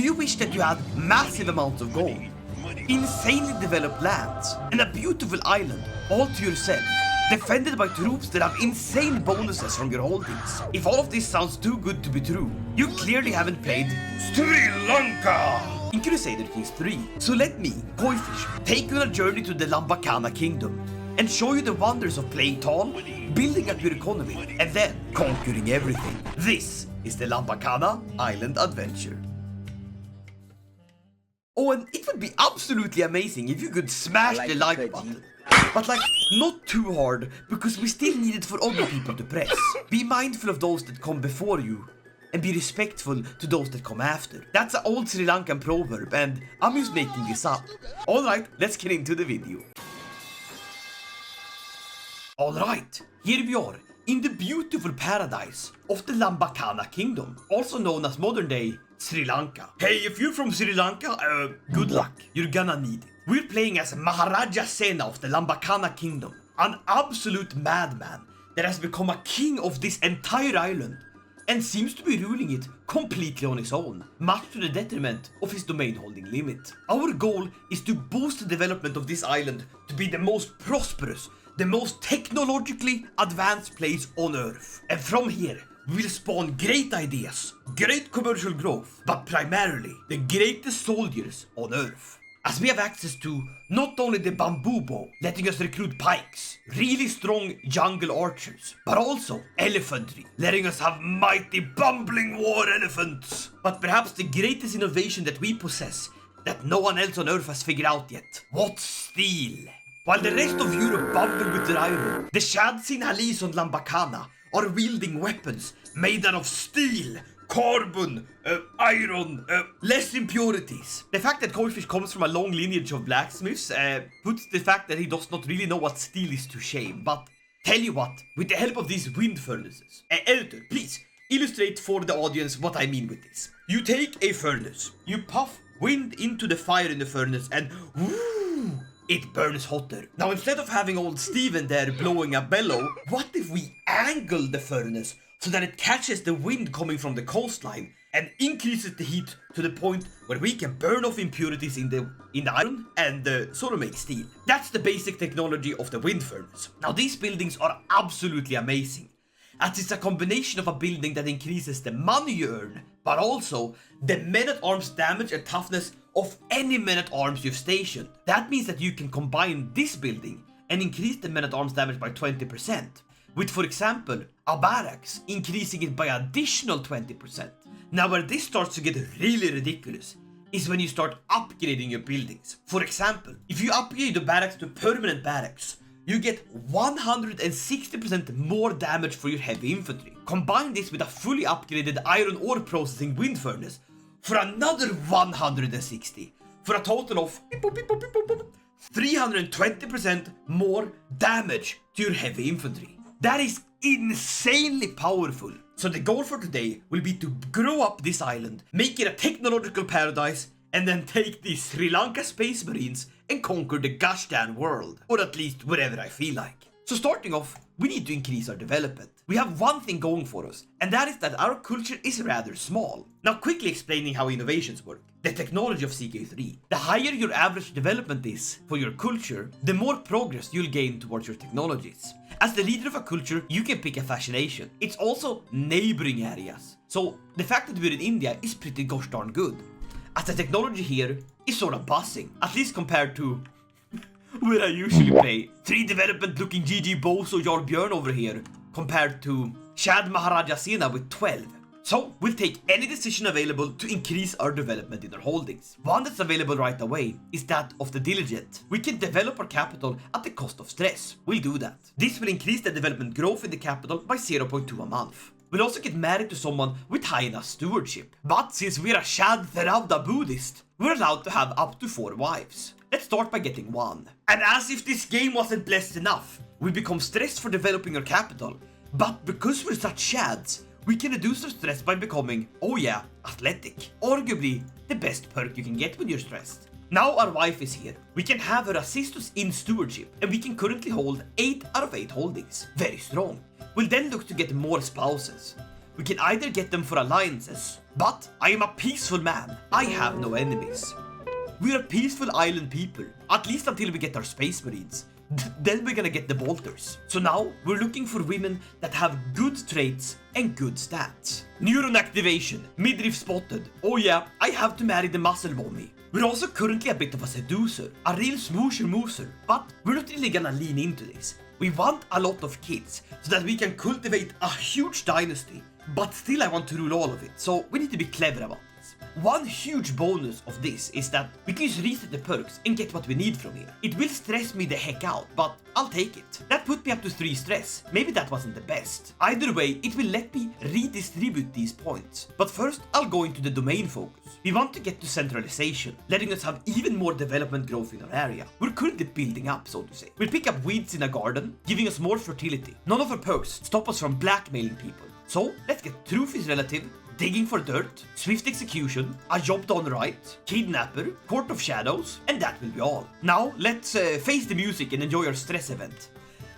Do you wish that you had massive amounts of gold, insanely developed lands, and a beautiful island all to yourself, defended by troops that have insane bonuses from your holdings? If all of this sounds too good to be true, you clearly haven't played Sri Lanka in Crusader Kings 3. So let me, Koifish, take you on a journey to the Lambakana kingdom and show you the wonders of playing tall, building up your economy, and then conquering everything. This is the Lambakana Island Adventure. Oh, and it would be absolutely amazing if you could smash the like button. But like, not too hard, because we still need it for other people to press. Be mindful of those that come before you, and be respectful to those that come after. That's an old Sri Lankan proverb, and I'm just making this up. Alright, let's get into the video. Alright, here we are, in the beautiful paradise of the Lambakana kingdom, also known as modern day Sri Lanka. Hey, if you're from Sri Lanka, good luck, you're gonna need it. We're playing as Maharaja Sena of the Lambakana kingdom, an absolute madman that has become a king of this entire island and seems to be ruling it completely on his own, much to the detriment of his domain holding limit. Our goal is to boost the development of this island to be the most prosperous, the most technologically advanced place on Earth. And from here, we'll spawn great ideas, great commercial growth, but primarily the greatest soldiers on Earth. As we have access to not only the bamboo bow, letting us recruit pikes, really strong jungle archers, but also elephantry, letting us have mighty bumbling war elephants. But perhaps the greatest innovation that we possess, that no one else on Earth has figured out yet. What's steel? While the rest of Europe bumble with their iron, the Shadsinhalis on Lambakana are wielding weapons made out of steel, carbon, iron, less impurities. The fact that Koifish comes from a long lineage of blacksmiths puts the fact that he does not really know what steel is to shame. But tell you what, with the help of these wind furnaces, Editor, please illustrate for the audience what I mean with this. You take a furnace, you puff wind into the fire in the furnace, and whoo, it burns hotter. Now, instead of having old Steven there blowing a bellow, what if we angle the furnace so that it catches the wind coming from the coastline and increases the heat to the point where we can burn off impurities in the iron and sort of make steel? That's the basic technology of the wind furnace. Now, these buildings are absolutely amazing, as it's a combination of a building that increases the money you earn, but also the men-at-arms damage and toughness of any men-at-arms you've stationed. That means that you can combine this building and increase the men-at-arms damage by 20%, with, for example, a barracks increasing it by additional 20%. Now, where this starts to get really ridiculous is when you start upgrading your buildings. For example, if you upgrade the barracks to permanent barracks, you get 160% more damage for your heavy infantry. Combine this with a fully upgraded iron ore processing wind furnace for another 160, for a total of 320% more damage to your heavy infantry. That is insanely powerful. So the goal for today will be to grow up this island, make it a technological paradise, and then take the Sri Lanka Space Marines and conquer the gosh damn world. Or at least wherever I feel like. So starting off, we need to increase our development. We have one thing going for us, and that is that our culture is rather small. Now, quickly explaining how innovations work. The technology of CK3. The higher your average development is for your culture, the more progress you'll gain towards your technologies. As the leader of a culture, you can pick a fascination. It's also neighboring areas. So the fact that we're in India is pretty gosh darn good, as the technology here is sort of buzzing, at least compared to where I usually play. 3 development looking GG Boso Jarl Björn over here, compared to Shad Maharaja Sena with 12. So we'll take any decision available to increase our development in our holdings. One that's available right away is that of the diligent. We can develop our capital at the cost of stress. We'll do that. This will increase the development growth in the capital by 0.2 a month. We'll also get married to someone with high enough stewardship. But since we're a Shad Theravada Buddhist, we're allowed to have up to 4 wives. Let's start by getting 1. And as if this game wasn't blessed enough, we become stressed for developing our capital. But because we're such Shads, we can reduce our stress by becoming, oh yeah, athletic. Arguably the best perk you can get when you're stressed. Now our wife is here. We can have her assist us in stewardship, and we can currently hold 8 out of 8 holdings. Very strong. We'll then look to get more spouses. We can either get them for alliances, But I am a peaceful man. I have no enemies. We are peaceful island people, at least until we get our space marines. Then we're gonna get the bolters. So now we're looking for women that have good traits and good stats. Neuron activation, midriff spotted. Oh yeah, I have to marry the muscle mommy. We're also currently a bit of a seducer, a real smoosher mooser, but we're not really gonna lean into this. We want a lot of kids so that we can cultivate a huge dynasty, but still I want to rule all of it, so we need to be clever about this. One huge bonus of this is that we can just reset the perks and get what we need from here. It will stress me the heck out, but I'll take it. That put me up to 3 stress. Maybe that wasn't the best. Either way, it will let me redistribute these points. But first, I'll go into the domain focus. We want to get to centralization, letting us have even more development growth in our area. We're currently building up, so to say. We'll pick up weeds in a garden, giving us more fertility. None of our perks stop us from blackmailing people. So, let's get truth is relative, digging for dirt, swift execution, a job done right, kidnapper, court of shadows, and that will be all. Now, let's face the music and enjoy our stress event.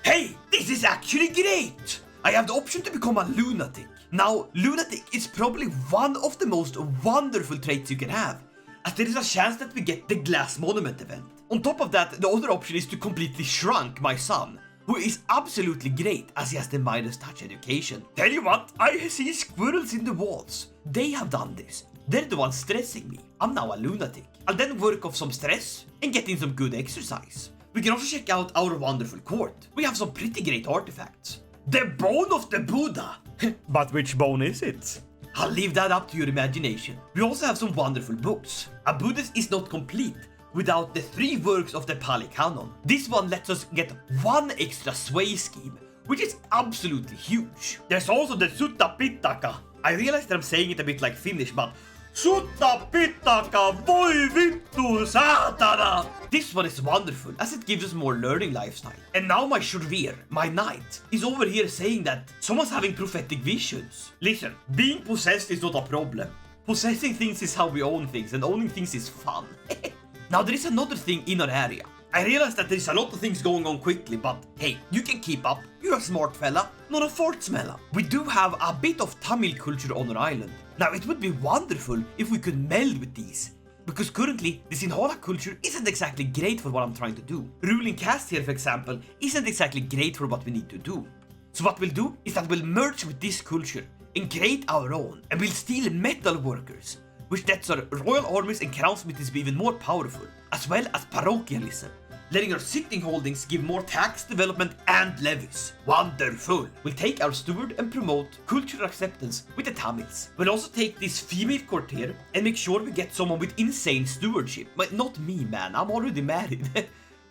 Hey, this is actually great! I have the option to become a lunatic. Now, lunatic is probably one of the most wonderful traits you can have, as there is a chance that we get the glass monument event. On top of that, the other option is to completely shrunk my son, who is absolutely great as he has the Midas touch education. Tell you what, I see squirrels in the walls. They have done this. They're the ones stressing me. I'm now a lunatic. I'll then work off some stress and get in some good exercise. We can also check out our wonderful court. We have some pretty great artifacts. The bone of the Buddha! But which bone is it? I'll leave that up to your imagination. We also have some wonderful books. A Buddhist is not complete without the 3 works of the Pali Canon. This one lets us get 1 extra sway scheme, which is absolutely huge. There's also the Sutta Pitaka. I realize that I'm saying it a bit like Finnish, but Sutta Pitaka voi vittu satana! This one is wonderful, as it gives us more learning lifestyle. And now my Shurvir, my knight, is over here saying that someone's having prophetic visions. Listen, being possessed is not a problem. Possessing things is how we own things, and owning things is fun. Now there is another thing in our area. I realize that there is a lot of things going on quickly, but hey, you can keep up. You're a smart fella, not a fort smella. We do have a bit of Tamil culture on our island. Now it would be wonderful if we could meld with these, because currently the Sinhala culture isn't exactly great for what I'm trying to do. Ruling caste here, for example, isn't exactly great for what we need to do. So what we'll do is that we'll merge with this culture and create our own, and we'll steal metal workers, which lets our royal armies and crownsmithies be even more powerful, as well as parochialism, letting our sitting holdings give more tax development and levies. Wonderful! We'll take our steward and promote cultural acceptance with the Tamils. We'll also take this female court here and make sure we get someone with insane stewardship. But not me, man, I'm already married.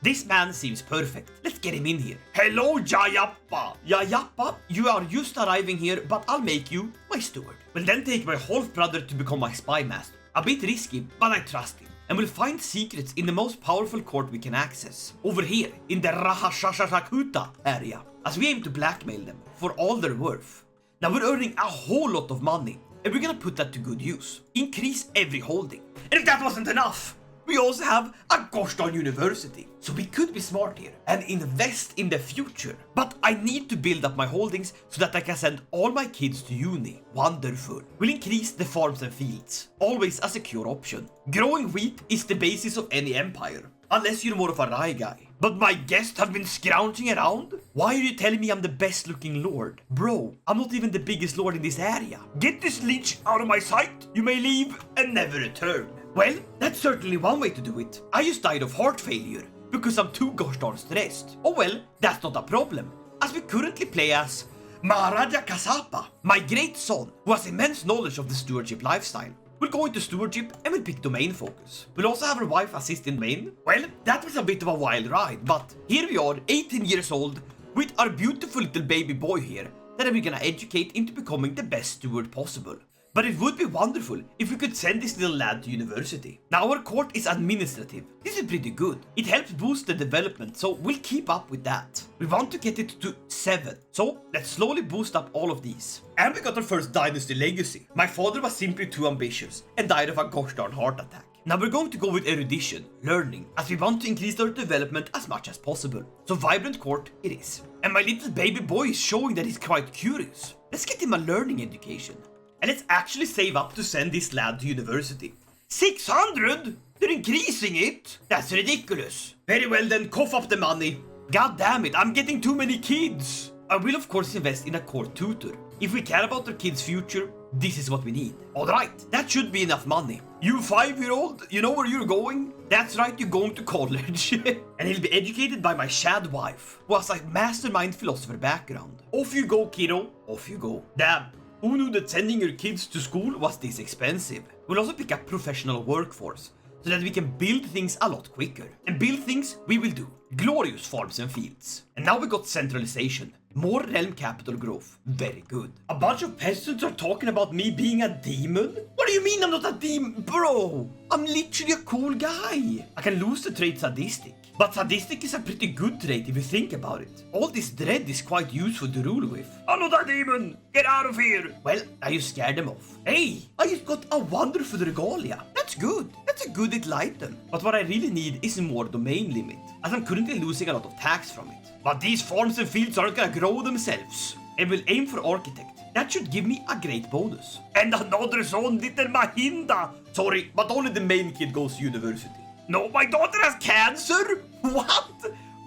This man seems perfect. Let's get him in here. Hello, Jayappa! Jayappa, you are just arriving here, but I'll make you my steward. We'll then take my half-brother to become my spy master. A bit risky, but I trust him. And we'll find secrets in the most powerful court we can access. Over here, in the Rahashashakuta area, as we aim to blackmail them for all they're worth. Now we're earning a whole lot of money, and we're gonna put that to good use. Increase every holding. And if that wasn't enough, we also have a gosh darn university. So we could be smart here and invest in the future. But I need to build up my holdings so that I can send all my kids to uni. Wonderful. We'll increase the farms and fields. Always a secure option. Growing wheat is the basis of any empire. Unless you're more of a rye guy. But my guests have been scrounging around? Why are you telling me I'm the best looking lord? Bro, I'm not even the biggest lord in this area. Get this leech out of my sight. You may leave and never return. Well, that's certainly one way to do it. I just died of heart failure because I'm too gosh darn stressed. Oh well, that's not a problem, as we currently play as Maharaja Kasapa, my great son, who has immense knowledge of the stewardship lifestyle. We'll go into stewardship and we'll pick domain focus. We'll also have our wife assist in domain. Well, that was a bit of a wild ride, but here we are, 18 years old, with our beautiful little baby boy here that we're gonna educate into becoming the best steward possible. But it would be wonderful if we could send this little lad to university. Now our court is administrative. This is pretty good. It helps boost the development, so we'll keep up with that. We want to get it to 7, so let's slowly boost up all of these. And we got our first dynasty legacy. My father was simply too ambitious and died of a gosh darn heart attack. Now we're going to go with erudition, learning, as we want to increase our development as much as possible. So vibrant court it is. And my little baby boy is showing that he's quite curious. Let's get him a learning education. And let's actually save up to send this lad to university. 600? They're increasing it? That's ridiculous. Very well then, cough up the money. God damn it, I'm getting too many kids. I will of course invest in a court tutor. If we care about our kids' future, this is what we need. Alright, that should be enough money. You 5-year-old, you know where you're going? That's right, you're going to college. And he'll be educated by my shad wife, who has a mastermind philosopher background. Off you go, kiddo. Off you go. Damn, who knew that sending your kids to school was this expensive? We'll also pick a professional workforce, so that we can build things a lot quicker. And build things we will do. Glorious farms and fields. And now we got centralization. More realm capital growth. Very good. A bunch of peasants are talking about me being a demon? What do you mean I'm not a demon? Bro, I'm literally a cool guy. I can lose the trait sadistic. But sadistic is a pretty good trait if you think about it. All this dread is quite useful to rule with. I'm not a demon! Get out of here! Well, now you scared them off. Hey, I just got a wonderful regalia. That's good. That's a good little item. But what I really need is more domain limit, as I'm currently losing a lot of tax from it. But these farms and fields aren't gonna grow themselves. And will aim for architect. That should give me a great bonus. And another son, little Mahinda. Sorry, but only the main kid goes to university. No, my daughter has cancer? What?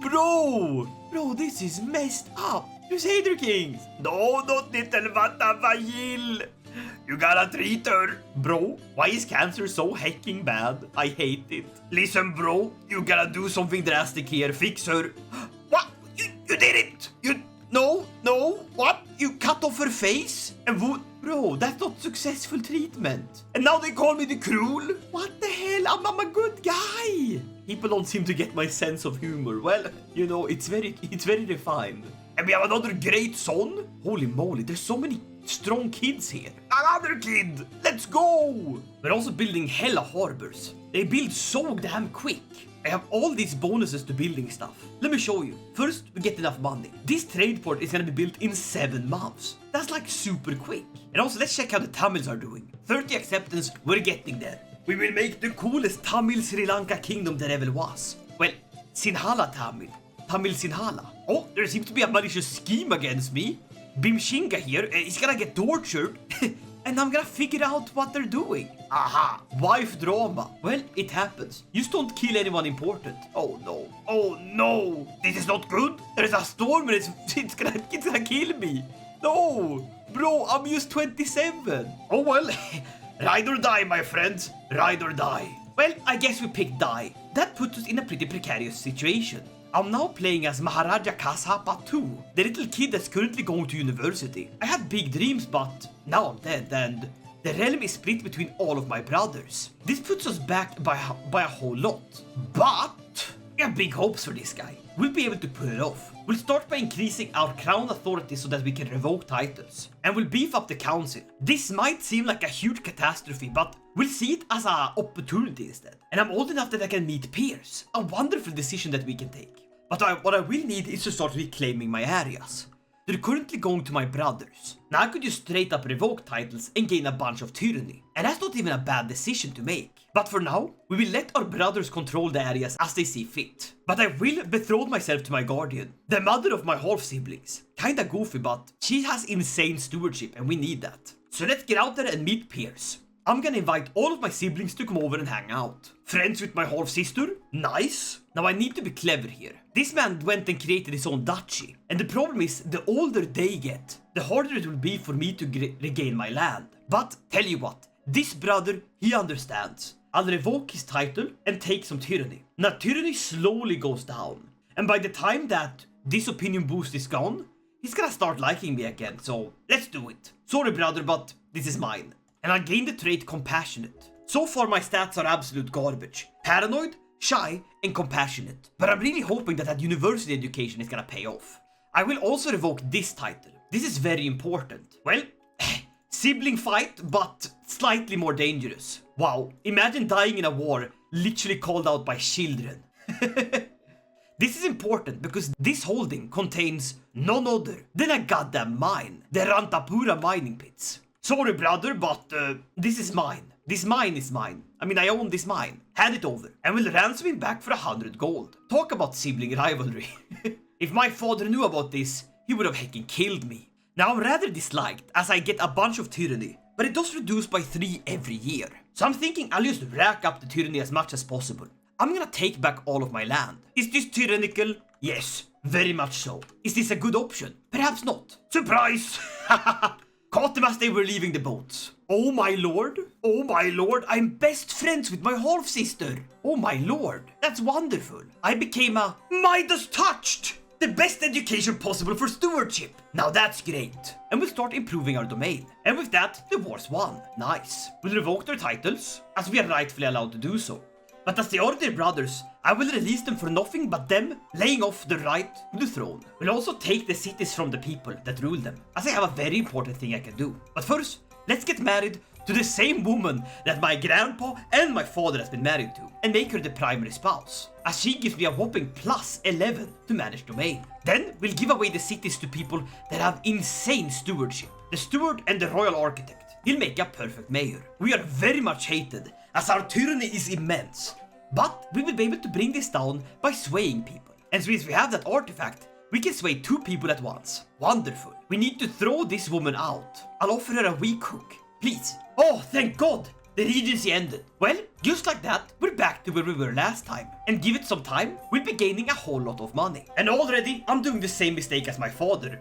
Bro, this is messed up. Crusader Kings. No, not little Vatavayil. You gotta treat her. Bro, why is cancer so hecking bad? I hate it. Listen, bro, you gotta do something drastic here. Fix her. What? You did it. No, what? You cut off her face? And what? Bro, that's not successful treatment. And now they call me the cruel? What the hell? I'm a good guy. People don't seem to get my sense of humor. Well, you know, it's very refined. And we have another great son? Holy moly, there's so many strong kids here. Another kid! Let's go! We're also building hella harbors. They build so damn quick. I have all these bonuses to building stuff. Let me show you. First, we get enough money. This trade port is gonna be built in 7 months. That's like super quick. And also, let's check how the Tamils are doing. 30 acceptance, we're getting there. We will make the coolest Tamil Sri Lanka kingdom there ever was. Well, Sinhala Tamil. Tamil Sinhala. Oh, there seems to be a malicious scheme against me. Bimshinga here is gonna get tortured. And I'm gonna figure out what they're doing. Aha, wife drama. Well, it happens. You just don't kill anyone important. Oh no. Oh no. This is not good. There's a storm and it's gonna kill me. No. Bro, I'm just 27. Oh well. Ride or die, my friends. Ride or die. Well, I guess we picked die. That puts us in a pretty precarious situation. I'm now playing as Maharaja Kashapa 2, the little kid that's currently going to university. I had big dreams, but now I'm dead, and the realm is split between all of my brothers. This puts us back by a whole lot. But I have big hopes for this guy. We'll be able to pull it off. We'll start by increasing our crown authority so that we can revoke titles. And we'll beef up the council. This might seem like a huge catastrophe, but we'll see it as an opportunity instead. And I'm old enough that I can meet peers. A wonderful decision that we can take. But what I will need is to start reclaiming my areas. They're currently going to my brothers. Now I could just straight up revoke titles and gain a bunch of tyranny. And that's not even a bad decision to make. But for now, we will let our brothers control the areas as they see fit. But I will betroth myself to my guardian, the mother of my half-siblings. Kinda goofy, but she has insane stewardship and we need that. So let's get out there and meet peers. I'm gonna invite all of my siblings to come over and hang out. Friends with my half-sister? Nice. Now I need to be clever here. This man went and created his own duchy. And the problem is, the older they get, the harder it will be for me to regain my land. But tell you what, this brother, he understands. I'll revoke his title and take some tyranny. Now tyranny slowly goes down. And by the time that this opinion boost is gone, he's gonna start liking me again. So let's do it. Sorry brother, but this is mine. And I gained the trait compassionate. So far my stats are absolute garbage. Paranoid, shy, and compassionate. But I'm really hoping that university education is gonna pay off. I will also revoke this title. This is very important. Well, sibling fight, but slightly more dangerous. Wow, imagine dying in a war literally called out by children. This is important because this holding contains none other than a goddamn mine. The Rantapura mining pits. Sorry brother, but this is mine. This mine is mine. I mean, I own this mine. Hand it over, and we'll ransom him back for 100 gold. Talk about sibling rivalry. If my father knew about this, he would have hecking killed me. Now I'm rather disliked, as I get a bunch of tyranny. but it does reduce by 3 every year. So I'm thinking I'll just rack up the tyranny as much as possible. I'm gonna take back all of my land. Is this tyrannical? Yes, very much so. Is this a good option? Perhaps not. Surprise! Caught them as they were leaving the boats. Oh my lord, I'm best friends with my half-sister. Oh my lord, that's wonderful. I became a Midas touched! The best education possible for stewardship. Now that's great. And we'll start improving our domain. And with that, the war's won. Nice. We'll revoke their titles, as we are rightfully allowed to do so. But as they are their brothers, I will release them for nothing but them laying off the right to the throne. We'll also take the cities from the people that rule them, as I have a very important thing I can do. But first, let's get married to the same woman that my grandpa and my father has been married to, and make her the primary spouse, as she gives me a whopping plus 11 to manage domain. Then we'll give away the cities to people that have insane stewardship. The steward and the royal architect. He'll make a perfect mayor. We are very much hated, as our tyranny is immense. But we will be able to bring this down by swaying people. And since we have that artifact, we can sway 2 people at once. Wonderful. We need to throw this woman out. I'll offer her a weak hook. Please. Oh, thank God! The regency ended. Well, just like that, we're back to where we were last time. And give it some time, we'll be gaining a whole lot of money. And already, I'm doing the same mistake as my father.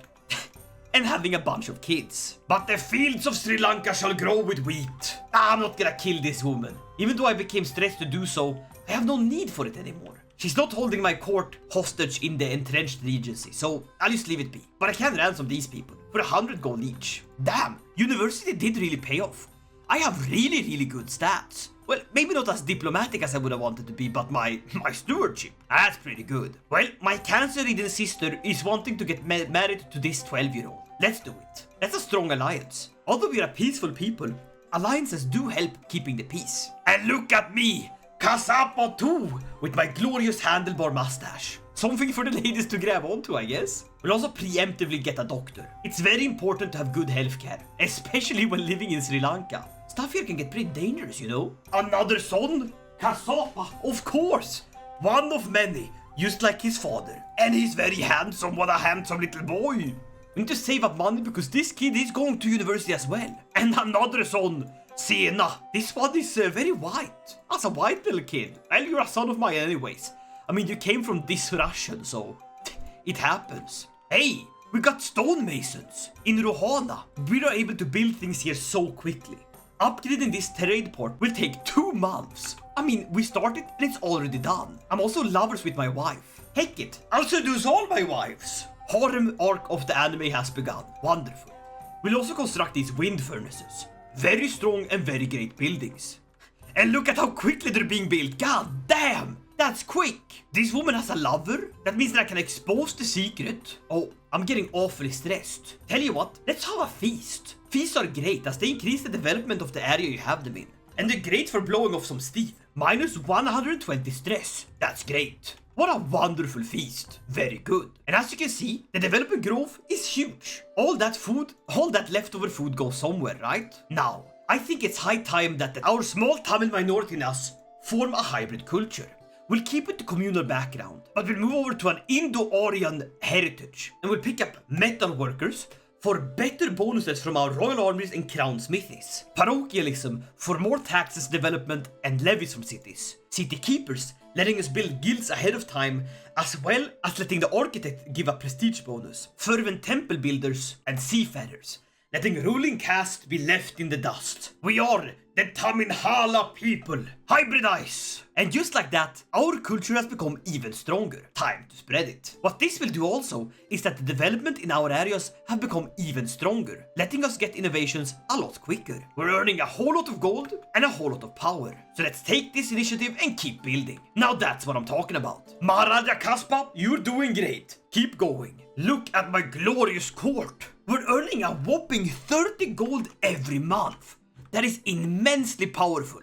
And having a bunch of kids. But the fields of Sri Lanka shall grow with wheat. I'm not gonna kill this woman. Even though I became stressed to do so, I have no need for it anymore. She's not holding my court hostage in the entrenched regency, so I'll just leave it be. But I can ransom these people for 100 gold each. Damn, university did really pay off. I have really good stats. Well, maybe not as diplomatic as I would have wanted to be, but my stewardship, that's pretty good. Well, my cancer-ridden sister is wanting to get married to this 12-year-old. Let's do it. That's a strong alliance. Although we are peaceful people, alliances do help keeping the peace. And look at me, Kasapa too, with my glorious handlebar mustache. Something for the ladies to grab onto, I guess. We'll also preemptively get a doctor. It's very important to have good healthcare, especially when living in Sri Lanka. Stuff here can get pretty dangerous, you know. Another son? Kasapa, of course. One of many, just like his father. And he's very handsome, what a handsome little boy. We need to save up money because this kid is going to university as well. And another son, Sena. This one is very white. As a white little kid. Well, you're a son of mine anyways. I mean, you came from this Russian, so it happens. Hey, we got stonemasons in Rohana. We are able to build things here so quickly. Upgrading this trade port will take 2 months. I mean, we started and it's already done. I'm also lovers with my wife. Heck it, I'll seduce all my wives. Harem arc of the anime has begun. Wonderful. We'll also construct these wind furnaces. Very strong and very great buildings. And look at how quickly they're being built. God damn! That's quick! This woman has a lover? That means that I can expose the secret? Oh, I'm getting awfully stressed. Tell you what, let's have a feast. Feasts are great as they increase the development of the area you have them in. And they're great for blowing off some steam. Minus 120 stress. That's great. What a wonderful feast. Very good. And as you can see, the development growth is huge. All that leftover food goes somewhere, right? Now, I think it's high time that our small Tamil minority in us form a hybrid culture. We'll keep it the communal background, but we'll move over to an Indo-Aryan heritage, and we'll pick up metal workers for better bonuses from our royal armies and crown smithies. Parochialism for more taxes, development, and levies from cities. City keepers letting us build guilds ahead of time, as well as letting the architect give a prestige bonus. Fervent temple builders and seafarers, letting ruling caste be left in the dust. We are the Taminhala people. Hybridize! And just like that, our culture has become even stronger. Time to spread it. What this will do also is that the development in our areas have become even stronger, letting us get innovations a lot quicker. We're earning a whole lot of gold and a whole lot of power. So let's take this initiative and keep building. Now that's what I'm talking about. Maharaja Kaspa, you're doing great. Keep going. Look at my glorious court. We're earning a whopping 30 gold every month. That is immensely powerful,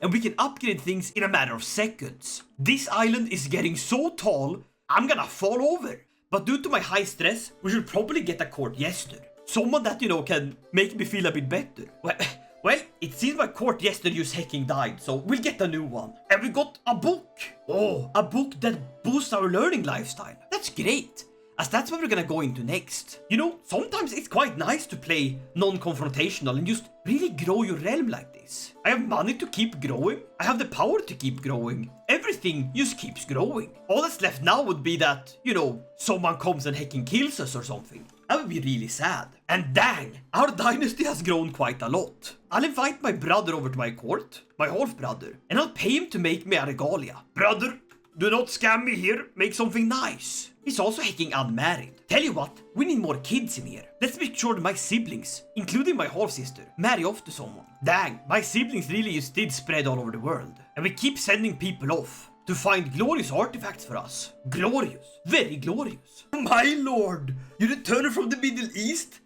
and we can upgrade things in a matter of seconds. This island is getting so tall, I'm gonna fall over. But due to my high stress, we should probably get a court jester. Someone that, can make me feel a bit better. Well, it seems my court jester just hacking died, so we'll get a new one. And we got a book. Oh, a book that boosts our learning lifestyle. That's great. as that's what we're gonna go into next. You know, sometimes it's quite nice to play non-confrontational and just really grow your realm like this. I have money to keep growing, I have the power to keep growing, everything just keeps growing. All that's left now would be that, you know, someone comes and hecking kills us or something. That would be really sad. And dang, our dynasty has grown quite a lot. I'll invite my brother over to my court, my half-brother, and I'll pay him to make me a regalia. Brother, do not scam me here, make something nice. He's also hecking unmarried. Tell you what, we need more kids in here. Let's make sure that my siblings, including my half-sister, marry off to someone. Dang, my siblings really just did spread all over the world. And we keep sending people off to find glorious artifacts for us. Glorious. Very glorious. My lord, you return from the Middle East?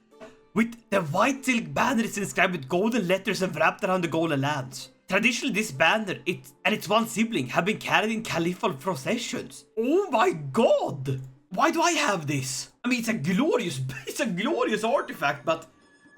With the white silk banner is inscribed with golden letters and wrapped around the golden lands. Traditionally, this banner and its one sibling have been carried in caliphal processions. Oh my god! Why do I have this? I mean, it's a glorious artifact, but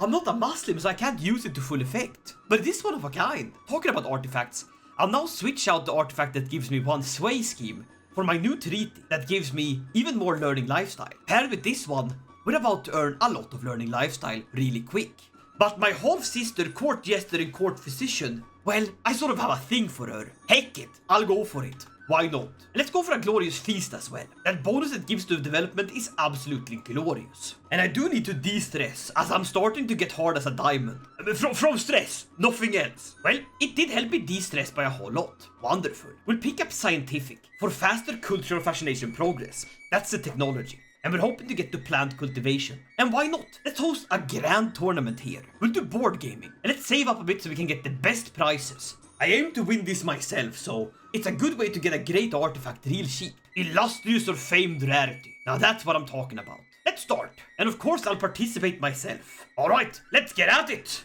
I'm not a Muslim, so I can't use it to full effect. But it is one of a kind. Talking about artifacts, I'll now switch out the artifact that gives me one sway scheme for my new treaty that gives me even more learning lifestyle. Paired with this one, we're about to earn a lot of learning lifestyle really quick. But my half-sister, court jester and court physician, well, I sort of have a thing for her. Heck it, I'll go for it. Why not? Let's go for a glorious feast as well. That bonus it gives to development is absolutely glorious. And I do need to de-stress, as I'm starting to get hard as a diamond. From stress, nothing else. Well, it did help me de-stress by a whole lot. Wonderful. We'll pick up scientific for faster cultural fascination progress. That's the technology. And we're hoping to get to plant cultivation. And why not? Let's host a grand tournament here. We'll do board gaming. And let's save up a bit so we can get the best prizes. I aim to win this myself, so it's a good way to get a great artifact real cheap. Illustrious or famed rarity. Now that's what I'm talking about. Let's start. And of course I'll participate myself. Alright, let's get at it.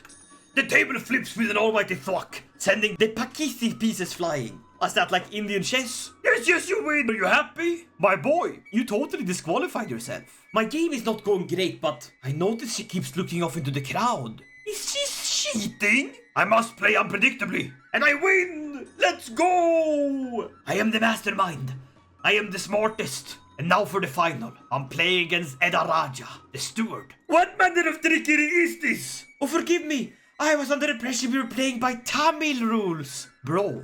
The table flips with an almighty thwack, sending the Pakisi pieces flying. Is that like Indian chess? Yes, you win. Are you happy? My boy, you totally disqualified yourself. My game is not going great, but I notice she keeps looking off into the crowd. Is she cheating? I must play unpredictably, and I win! Let's go! I am the mastermind. I am the smartest. And now for the final. I'm playing against Edaraja, the steward. What manner of trickery is this? Oh, forgive me. I was under the pressure we were playing by Tamil rules. Bro,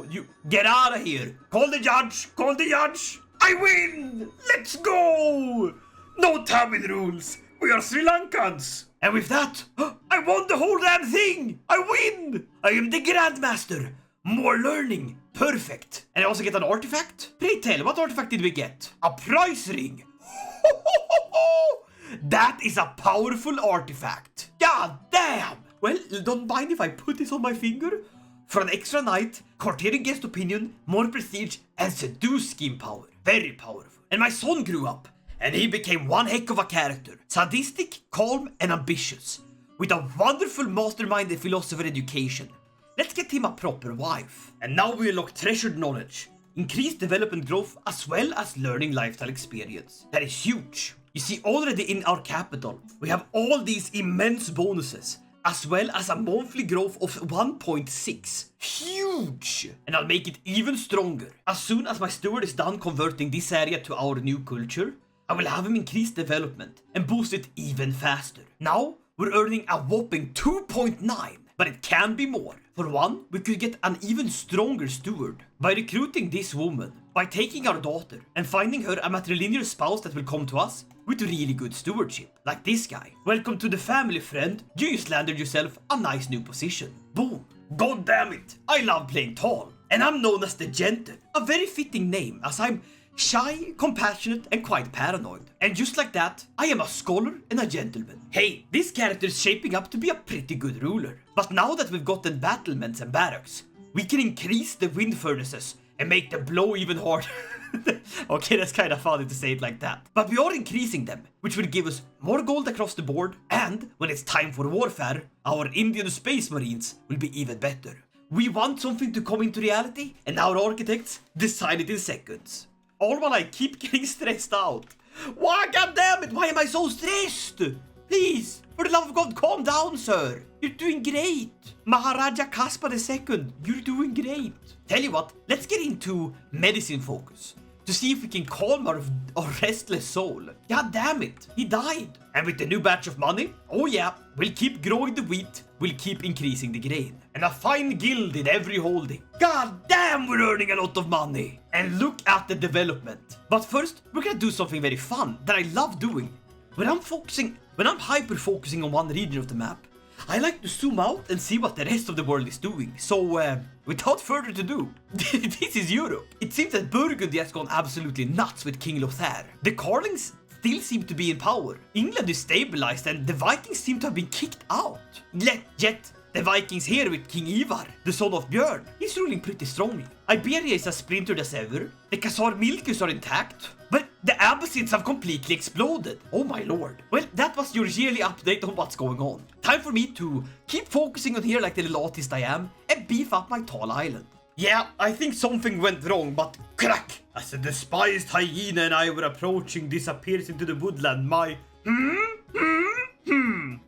you get out of here. Call the judge. I win! Let's go! No Tamil rules. We are Sri Lankans. And with that, I won the whole damn thing. I win. I am the Grandmaster. More learning. Perfect. And I also get an artifact? Pray tell, what artifact did we get? A prize ring. That is a powerful artifact. God damn. Well, don't mind if I put this on my finger? For an extra night, courtiering guest opinion, more prestige, and seduce scheme power. Very powerful. And my son grew up, and he became one heck of a character. Sadistic, calm, and ambitious. With a wonderful mastermind and philosopher education. Let's get him a proper wife. And now we unlock treasured knowledge, increased development growth, as well as learning lifestyle experience. That is huge. You see, already in our capital, we have all these immense bonuses, as well as a monthly growth of 1.6. Huge! And I'll make it even stronger. As soon as my steward is done converting this area to our new culture, I will have him increase development and boost it even faster. Now, we're earning a whopping 2.9, but it can be more. For one, we could get an even stronger steward by recruiting this woman, by taking our daughter and finding her a matrilineal spouse that will come to us with really good stewardship, like this guy. Welcome to the family, friend. You just landed yourself a nice new position. Boom. God damn it, I love playing tall. And I'm known as the Gentle, a very fitting name as I'm shy, compassionate, and quite paranoid. And just like that, I am a scholar and a gentleman. Hey, this character is shaping up to be a pretty good ruler. But now that we've gotten battlements and barracks, we can increase the wind furnaces and make the blow even harder. Okay, that's kind of funny to say it like that. But we are increasing them, which will give us more gold across the board, and when it's time for warfare, our Indian space marines will be even better. We want something to come into reality, and our architects design it in seconds. All while I keep getting stressed out. Why, goddammit, why am I so stressed? Please, for the love of God, calm down, sir. You're doing great. Maharaja Kaspar II, you're doing great. Tell you what, let's get into medicine focus. to see if we can calm our restless soul. God damn it, he died. And with the new batch of money, oh yeah, we'll keep growing the wheat, we'll keep increasing the grain. And a fine guild in every holding. God damn, we're earning a lot of money. And look at the development. But first, we're gonna do something very fun that I love doing. When I'm hyper-focusing on one region of the map, I like to zoom out and see what the rest of the world is doing. So, without further ado, this is Europe. It seems that Burgundy has gone absolutely nuts with King Lothair. The Carlings still seem to be in power. England is stabilized and the Vikings seem to have been kicked out. Yet, the Vikings here with King Ivar, the son of Björn, he's ruling pretty strongly. Iberia is as splintered as ever. The Khazar Milkus are intact. But the Abbasids have completely exploded. Oh my lord. Well, that was your yearly update on what's going on. Time for me to keep focusing on here like the little autist I am and beef up my tall island. Yeah, I think something went wrong, but crack! As a despised hyena and I were approaching disappears into the woodland, my...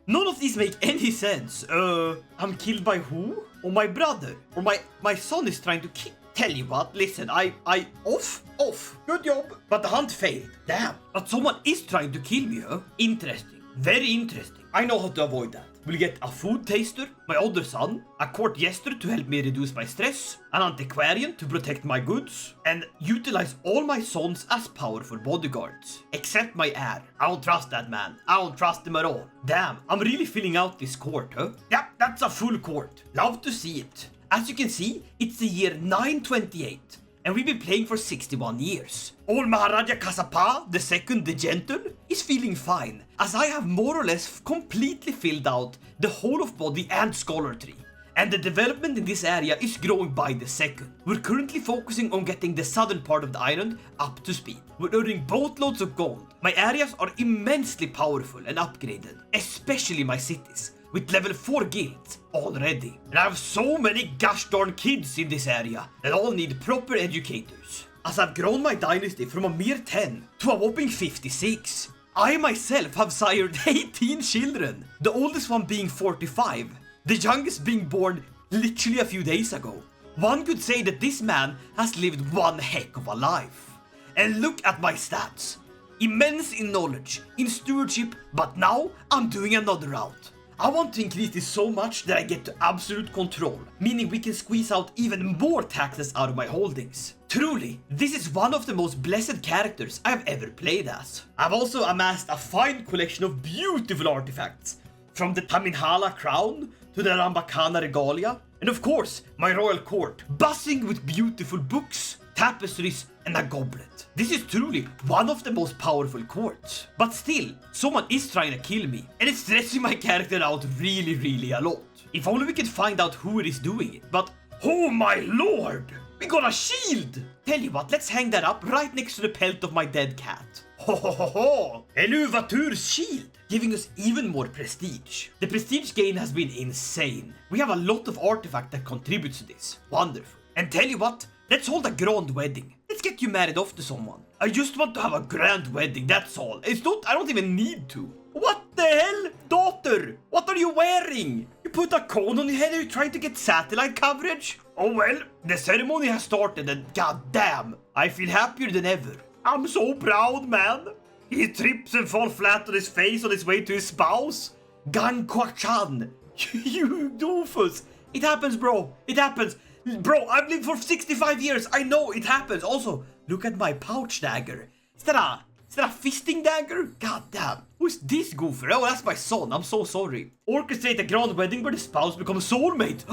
None of these make any sense. I'm killed by who? Or my brother? Or my son is trying to kill... Tell you what, listen, off. Good job. But the hunt failed. Damn. But someone is trying to kill me, huh? Interesting. Very interesting. I know how to avoid that. We'll get a food taster, my other son, a court jester to help me reduce my stress, an antiquarian to protect my goods, and utilize all my sons as powerful bodyguards. Except my heir. I don't trust that man. I don't trust him at all. Damn, I'm really filling out this court, huh? Yeah, that's a full court. Love to see it. As you can see, it's the year 928, and we've been playing for 61 years. Old Maharaja Kasapa, the second, the gentle, is feeling fine, as I have more or less completely filled out the whole of body and scholar tree. And the development in this area is growing by the second. We're currently focusing on getting the southern part of the island up to speed. We're earning boatloads of gold. My areas are immensely powerful and upgraded, especially my cities, with level 4 guilds already. And I have so many gosh darn kids in this area that all need proper educators. As I've grown my dynasty from a mere 10 to a whopping 56, I myself have sired 18 children, the oldest one being 45, the youngest being born literally a few days ago. One could say that this man has lived one heck of a life. And look at my stats. Immense in knowledge, in stewardship, but now I'm doing another route. I want to increase this so much that I get to absolute control, meaning we can squeeze out even more taxes out of my holdings. Truly, this is one of the most blessed characters I've ever played as. I've also amassed a fine collection of beautiful artifacts, from the Taminhala crown to the Lambakana regalia, and of course, my royal court, buzzing with beautiful books, tapestries, and a goblet. This is truly one of the most powerful courts. But still, someone is trying to kill me, and it's stressing my character out really a lot. If only we could find out who it is doing it, but oh my lord! We got a shield! Tell you what, let's hang that up right next to the pelt of my dead cat. Ho ho ho ho! Eluvatur's shield, giving us even more prestige. The prestige gain has been insane. We have a lot of artifact that contributes to this. Wonderful. And tell you what, let's hold a grand wedding. Let's get you married off to someone. I just want to have a grand wedding, that's all. I don't even need to. What the hell? Daughter, what are you wearing? You put a cone on your head and you're trying to get satellite coverage? Oh well, the ceremony has started and goddamn, I feel happier than ever. I'm so proud, man. He trips and falls flat on his face on his way to his spouse. Gankwachan, you doofus. It happens, bro. It happens. Bro, I've lived for 65 years. I know it happens. Also, look at my pouch dagger. Is that a fisting dagger? God damn. Who's this goofer? Oh, that's my son. I'm so sorry. Orchestrate a grand wedding where the spouse becomes soulmate.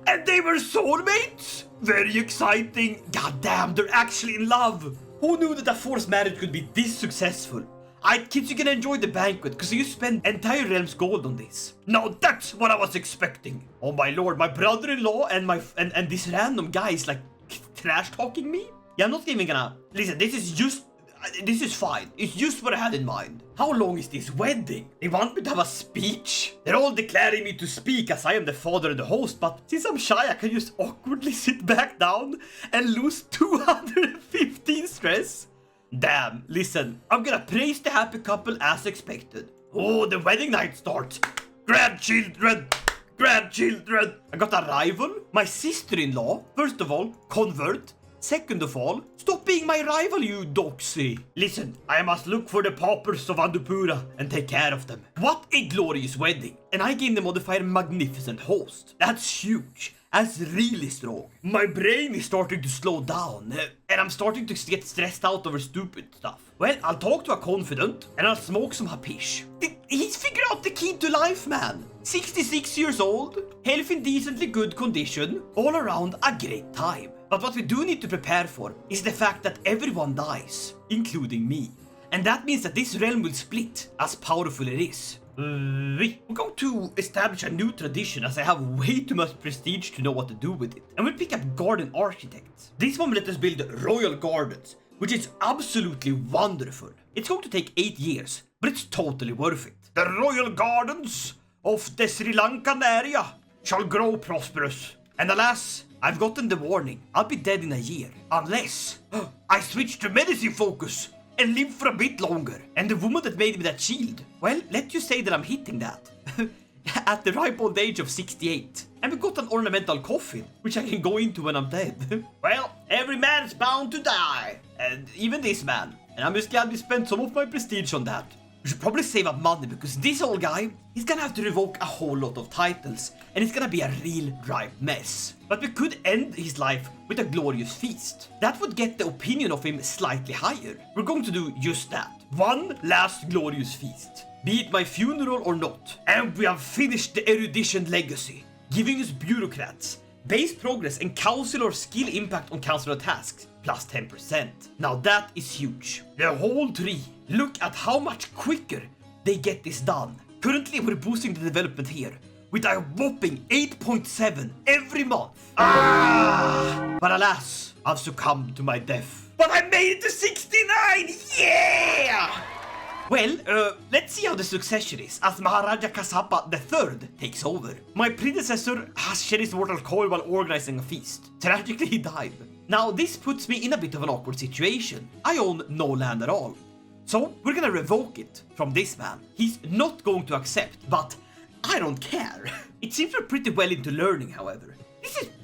And they were soulmates? Very exciting. God damn, they're actually in love. Who knew that a forced marriage could be this successful? Alright kids, you can enjoy the banquet, because you spend entire realm's gold on this. Now that's what I was expecting. Oh my lord, my brother-in-law and this random guy is like trash talking me? Yeah, I'm not even gonna... Listen, this is fine. It's just what I had in mind. How long is this wedding? They want me to have a speech? They're all declaring me to speak as I am the father and the host, but since I'm shy, I can just awkwardly sit back down and lose 215 stress. Damn, listen, I'm gonna praise the happy couple as expected. Oh, the wedding night starts. Grandchildren! I got a rival, my sister-in-law, first of all, convert. Second of all, stop being my rival, you doxy. Listen, I must look for the paupers of Andupura and take care of them. What a glorious wedding. And I gained the modifier magnificent host. That's huge. That's really strong. My brain is starting to slow down, and I'm starting to get stressed out over stupid stuff. Well, I'll talk to a confidant, and I'll smoke some hapish. He's figured out the key to life, man. 66 years old, health in decently good condition, all around a great time. But what we do need to prepare for is the fact that everyone dies, including me. And that means that this realm will split, as powerful it is. We're going to establish a new tradition as I have way too much prestige to know what to do with it. And we'll pick up garden architects. This one will let us build royal gardens, which is absolutely wonderful. It's going to take 8 years, but it's totally worth it. The royal gardens of the Sri Lankan area shall grow prosperous. And alas, I've gotten the warning. I'll be dead in a year. Unless I switch to medicine focus and live for a bit longer. And the woman that made me that shield, well, let you say that I'm hitting that. At the ripe old age of 68. And we got an ornamental coffin, which I can go into when I'm dead. Well, every man's bound to die. And even this man. And I'm just glad we spent some of my prestige on that. We should probably save up money because this old guy, he's gonna have to revoke a whole lot of titles. And it's gonna be a real ripe mess. But we could end his life with a glorious feast. That would get the opinion of him slightly higher. We're going to do just that. One last glorious feast. Be it my funeral or not. And we have finished the erudition legacy. Giving us bureaucrats, base progress and councilor skill impact on councilor tasks. Plus 10%. Now that is huge. The whole tree. Look at how much quicker they get this done. Currently we're boosting the development here with a whopping 8.7 every month. But alas, I've succumbed to my death. But I made it to 69! Yeah! Well, let's see how the succession is as Maharaja Kasapa III takes over. My predecessor has shed his mortal coil while organizing a feast. Tragically, he died. Now, this puts me in a bit of an awkward situation. I own no land at all. So, we're gonna revoke it from this man. He's not going to accept, but I don't care. It seems we're pretty well into learning, however.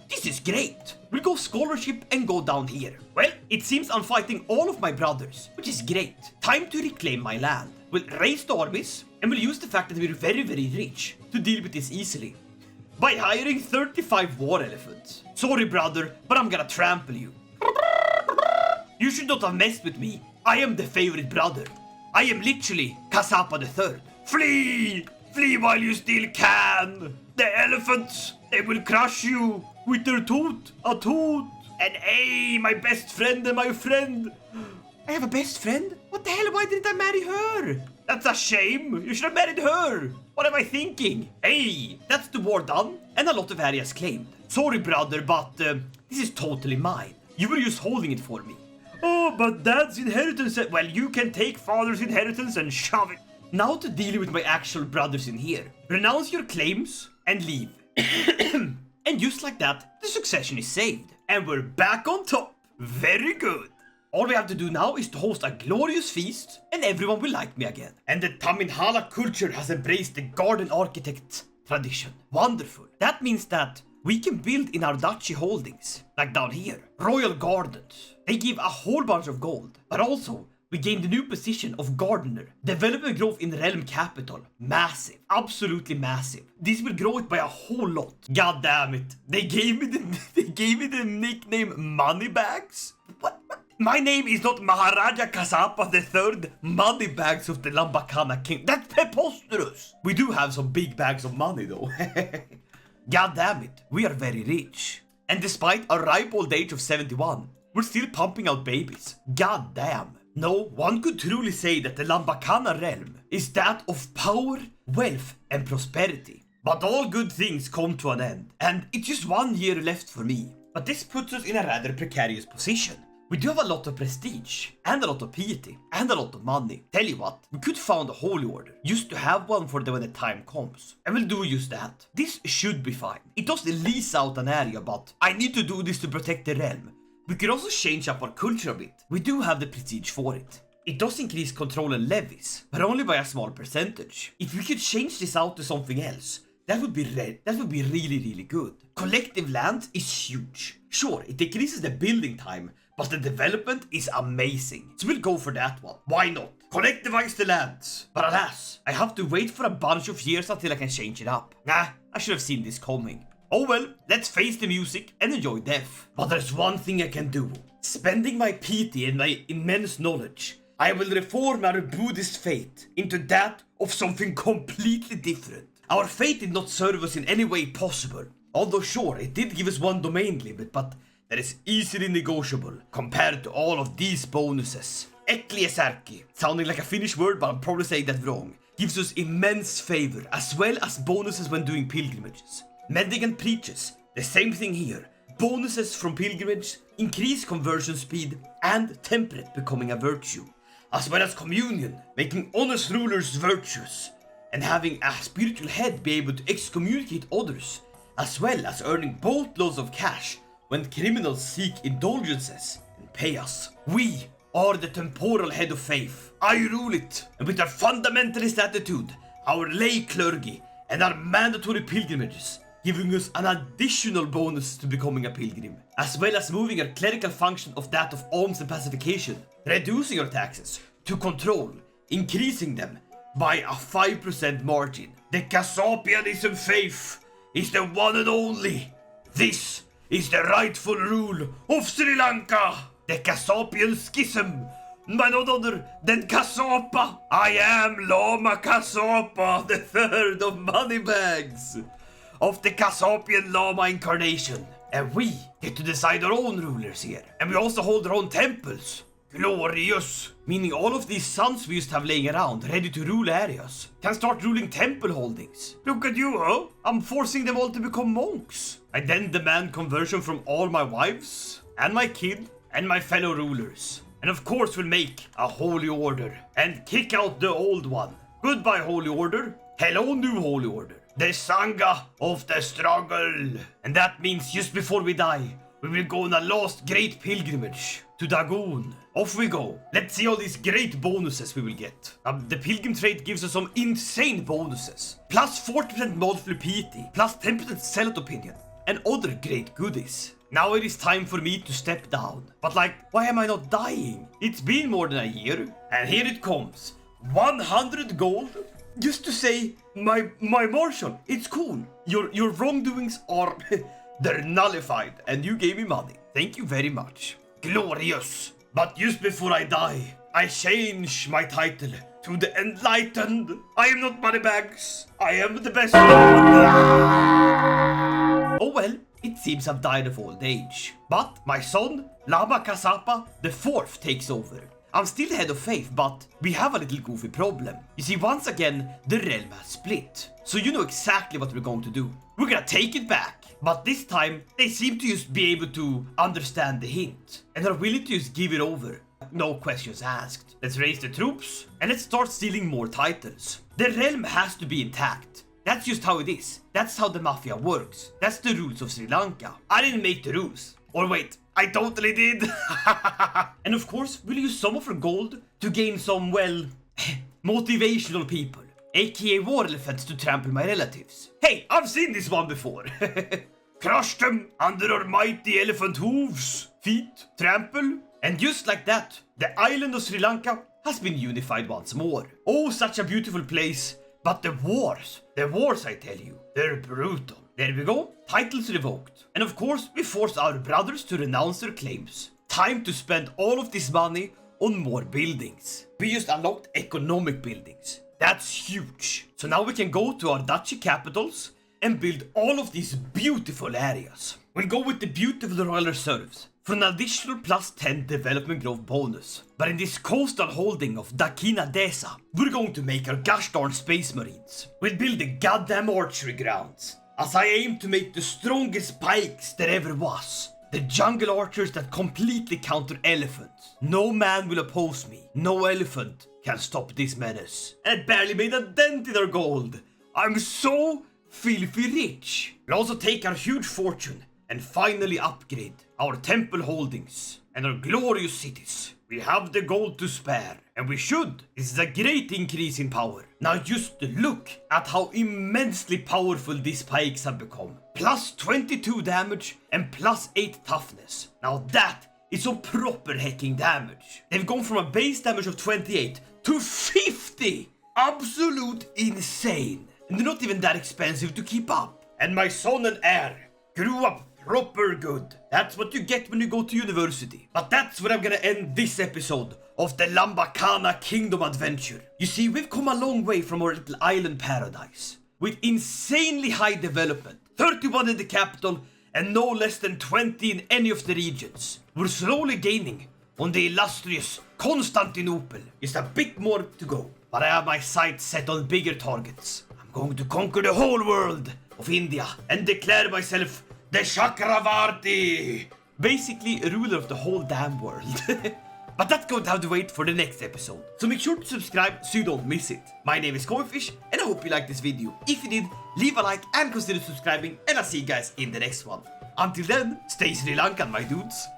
This is great. We'll go scholarship and go down here. Well, it seems I'm fighting all of my brothers, which is great. Time to reclaim my land. We'll raise the armies, and we'll use the fact that we're very, very rich to deal with this easily. By hiring 35 war elephants. Sorry, brother, but I'm gonna trample you. You should not have messed with me. I am the favorite brother. I am literally Kasapa III. Flee! Flee while you still can! The elephants, they will crush you with their toot, a toot. And hey, my best friend and my friend. I have a best friend? What the hell, why didn't I marry her? That's a shame, you should have married her. What am I thinking? Hey, that's the war done and a lot of areas claimed. Sorry, brother, but this is totally mine. You were just holding it for me. Oh, but dad's inheritance. Well, you can take father's inheritance and shove it. Now to deal with my actual brothers in here. Renounce your claims and leave. And just like that, the succession is saved. And we're back on top. Very good. All we have to do now is to host a glorious feast and everyone will like me again. And the Taminhala culture has embraced the garden architect tradition. Wonderful. That means that we can build in our duchy holdings, like down here. Royal gardens. They give a whole bunch of gold. But also, we gain the new position of gardener. Development growth in realm capital. Massive. Absolutely massive. This will grow it by a whole lot. God damn it. They gave me the nickname Moneybags? What? My name is not Maharaja Kasapa III, Moneybags of the Lambakana King. That's preposterous. We do have some big bags of money though. God damn it, we are very rich. And despite a ripe old age of 71, we're still pumping out babies. God damn. No, one could truly say that the Lambakana realm is that of power, wealth and prosperity. But all good things come to an end. And it's just 1 year left for me. But this puts us in a rather precarious position. We do have a lot of prestige, and a lot of piety, and a lot of money. Tell you what, we could found a holy order, just to have one for when the time comes. And we'll do just that. This should be fine. It does lease out an area, but I need to do this to protect the realm. We could also change up our culture a bit. We do have the prestige for it. It does increase control and levies, but only by a small percentage. If we could change this out to something else, That would be really good. Collective land is huge. Sure, it decreases the building time, but the development is amazing. So we'll go for that one. Why not? Collectivize the lands. But alas, I have to wait for a bunch of years until I can change it up. Nah, I should have seen this coming. Oh well, let's face the music and enjoy death. But there's one thing I can do. Spending my piety and my immense knowledge, I will reform our Buddhist faith into that of something completely different. Our faith did not serve us in any way possible. Although sure, it did give us one domain limit, but that is easily negotiable compared to all of these bonuses. Ecclesiarchy, sounding like a Finnish word, but I'm probably saying that wrong, gives us immense favor as well as bonuses when doing pilgrimages. Mendicant preaches, the same thing here. Bonuses from pilgrimage, increase conversion speed, and temperate becoming a virtue, as well as communion, making honest rulers virtuous, and having a spiritual head be able to excommunicate others, as well as earning boatloads of cash when criminals seek indulgences and pay us. We are the temporal head of faith. I rule it, and with our fundamentalist attitude, our lay clergy, and our mandatory pilgrimages, giving us an additional bonus to becoming a pilgrim, as well as moving our clerical function of that of alms and pacification, reducing our taxes to control, increasing them by a 5% margin. The Kasapianism faith is the one and only. This is the rightful rule of Sri Lanka. The Kasapian schism, by none other than Kasapa. I am Lama Kasapa, the third of Moneybags, of the Kasapian Lama incarnation. And we get to decide our own rulers here. And we also hold our own temples. Glorious! Meaning all of these sons we used to have laying around, ready to rule areas, can start ruling temple holdings. Look at you, huh? I'm forcing them all to become monks. I then demand conversion from all my wives, and my kid, and my fellow rulers. And of course we'll make a holy order, and kick out the old one. Goodbye, holy order. Hello, new holy order. The Sangha of the struggle. And that means just before we die, we will go on a last great pilgrimage to Dagon. Off we go. Let's see all these great bonuses we will get. The pilgrim trait gives us some insane bonuses. Plus 40% monthly piety, plus 10% zealot opinion, and other great goodies. Now it is time for me to step down. But like, why am I not dying? It's been more than a year. And here it comes. 100 gold? Just to say, my marshal, it's cool. Your wrongdoings are... they're nullified, and you gave me money. Thank you very much. Glorious. But just before I die, I change my title to the Enlightened. I am not Moneybags. I am the best. Oh well, it seems I've died of old age. But my son, Lama Kasapa the Fourth, takes over. I'm still head of faith, but we have a little goofy problem. You see, once again, the realm has split. So you know exactly what we're going to do. We're gonna take it back. But this time, they seem to just be able to understand the hint, and are willing to just give it over. No questions asked. Let's raise the troops, and let's start stealing more titles. The realm has to be intact. That's just how it is. That's how the mafia works. That's the rules of Sri Lanka. I didn't make the rules. Or wait, I totally did. And of course, we'll use some of our gold to gain some, well, motivational people. aka war elephants to trample my relatives. Hey, I've seen this one before. Crush them under our mighty elephant hooves, feet, trample. And just like that, the island of Sri Lanka has been unified once more. Oh, such a beautiful place. But the wars I tell you, they're brutal. There we go, titles revoked. And of course, we forced our brothers to renounce their claims. Time to spend all of this money on more buildings. We just unlocked economic buildings. That's huge. So now we can go to our duchy capitals and build all of these beautiful areas. We'll go with the beautiful royal reserves for an additional plus 10 development growth bonus. But in this coastal holding of Dakina Desa, we're going to make our gosh darn space marines. We'll build the goddamn archery grounds, as I aim to make the strongest pikes there ever was. The jungle archers that completely counter elephants. No man will oppose me. No elephant can stop this menace. And it barely made a dent in our gold. I'm so filthy rich. We'll also take our huge fortune and finally upgrade our temple holdings and our glorious cities. We have the gold to spare, and we should. This is a great increase in power. Now just look at how immensely powerful these pikes have become. Plus 22 damage and plus 8 toughness. Now that is some proper hacking damage. They've gone from a base damage of 28 to 50! Absolute insane. And they're not even that expensive to keep up. And my son and heir grew up proper good. That's what you get when you go to university. But that's where I'm gonna end this episode of the Lambakana Kingdom adventure. You see, we've come a long way from our little island paradise. With insanely high development, 31 in the capital, and no less than 20 in any of the regions. We're slowly gaining on the illustrious Constantinople. Just a bit more to go. But I have my sights set on bigger targets. I'm going to conquer the whole world of India and declare myself the Chakravarti. Basically a ruler of the whole damn world. But that's going to have to wait for the next episode. So make sure to subscribe so you don't miss it. My name is Koifish and I hope you liked this video. If you did, leave a like and consider subscribing, and I'll see you guys in the next one. Until then, stay Sri Lankan, my dudes.